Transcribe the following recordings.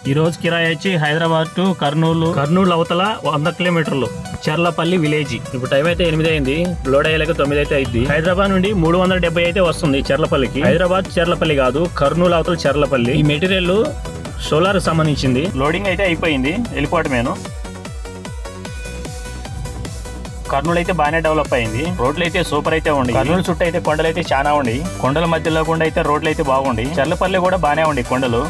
ఈ రోజు కిరాయి వచ్చి హైదరాబాద్ టు కర్నూలు అవతల 100 కిలోమీటర్లు, చర్లపల్లి విలేజ్. ఇప్పుడు టైం అయితే 8 అయింది, లోడ్ అయ్యేలాగా 9 అయితే అయింది. హైదరాబాద్ నుండి 370 అయితే వస్తుంది చర్లపల్లికి. హైదరాబాద్ చర్లపల్లి కాదు, కర్నూలు అవతల చర్లపల్లి. ఈ మెటీరియల్ సోలార్ సంబంధించింది. లోడింగ్ అయితే అయిపోయింది, వెళ్ళిపోవటమేను. కర్నూలు అయితే బాగానే డెవలప్ అయింది, రోడ్లు అయితే సూపర్ అయితే ఉండి. కర్నూలు చుట్టూ అయితే కొండలు అయితే చాలా ఉండి, కొండల మధ్యలో కూడా అయితే రోడ్లు అయితే బాగుండి. చర్లపల్లి కూడా బాగానే ఉండి కొండలు.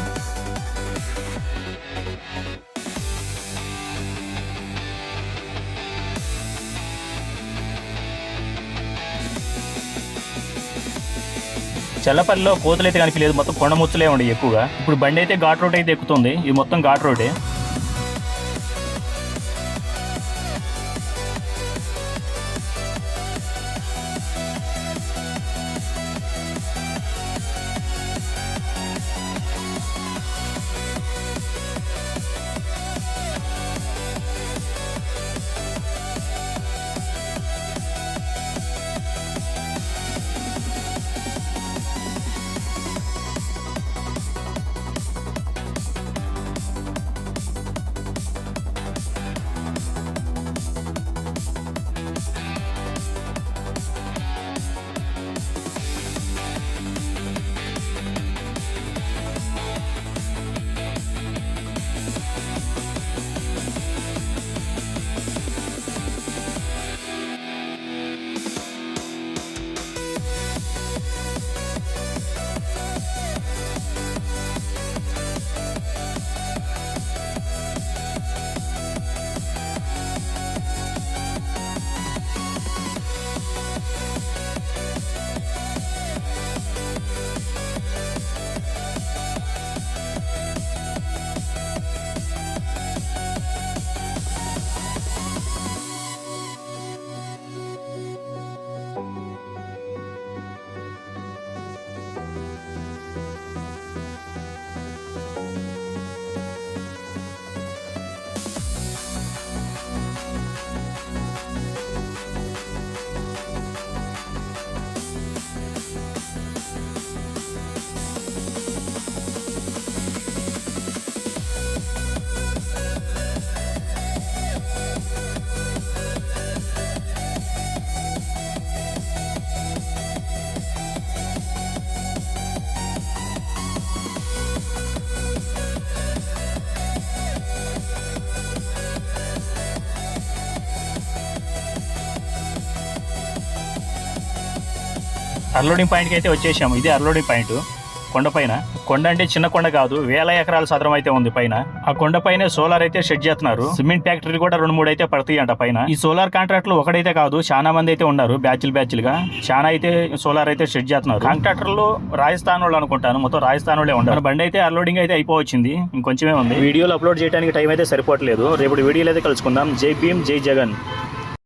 చల్లపల్లిలో కోతులు అయితే కనిపించలేదు, మొత్తం కొండ ముచ్చులే ఉండి ఎక్కువగా. ఇప్పుడు బండి అయితే ఘాట్ రోడ్ అయితే ఎక్కుతుంది, ఇది మొత్తం ఘాట్ రోడ్డే. అన్లోడింగ్ పాయింట్కి అయితే వచ్చేసాము. ఇదే అన్లోడింగ్ పాయింట్ కొండపైన. కొండ అంటే చిన్న కొండ కాదు, వేల ఎకరాల సదరం అయితే ఉంది పైన. ఆ కొండపైన సోలార్ అయితే షెడ్ చేస్తున్నారు. సిమెంట్ ఫ్యాక్టరీ కూడా 2-3 అయితే పడతాయి అంట పైన. ఈ సోలార్ కాంట్రాక్ట్లు ఒకడైతే కాదు, చాలా మంది అయితే ఉన్నారు, బ్యాచ్లు గా చాలా అయితే సోలార్ అయితే షెడ్ చేస్తున్నారు. కాంట్రాక్టర్లు రాజస్థాన్ వాళ్ళు అనుకుంటాను, మొత్తం రాజస్థాన్ వాళ్ళే ఉన్నారు. బండి అయితే అన్లోడింగ్ అయితే అయిపోవచ్చింది, ఇంకొంచెమే ఉంది. వీడియోలు అప్లోడ్ చేయడానికి టైం అయితే సరిపోవట్లేదు. రేపు వీడియోలు అయితే కలుసుకుందాం. జై భీమ్, జై జగన్.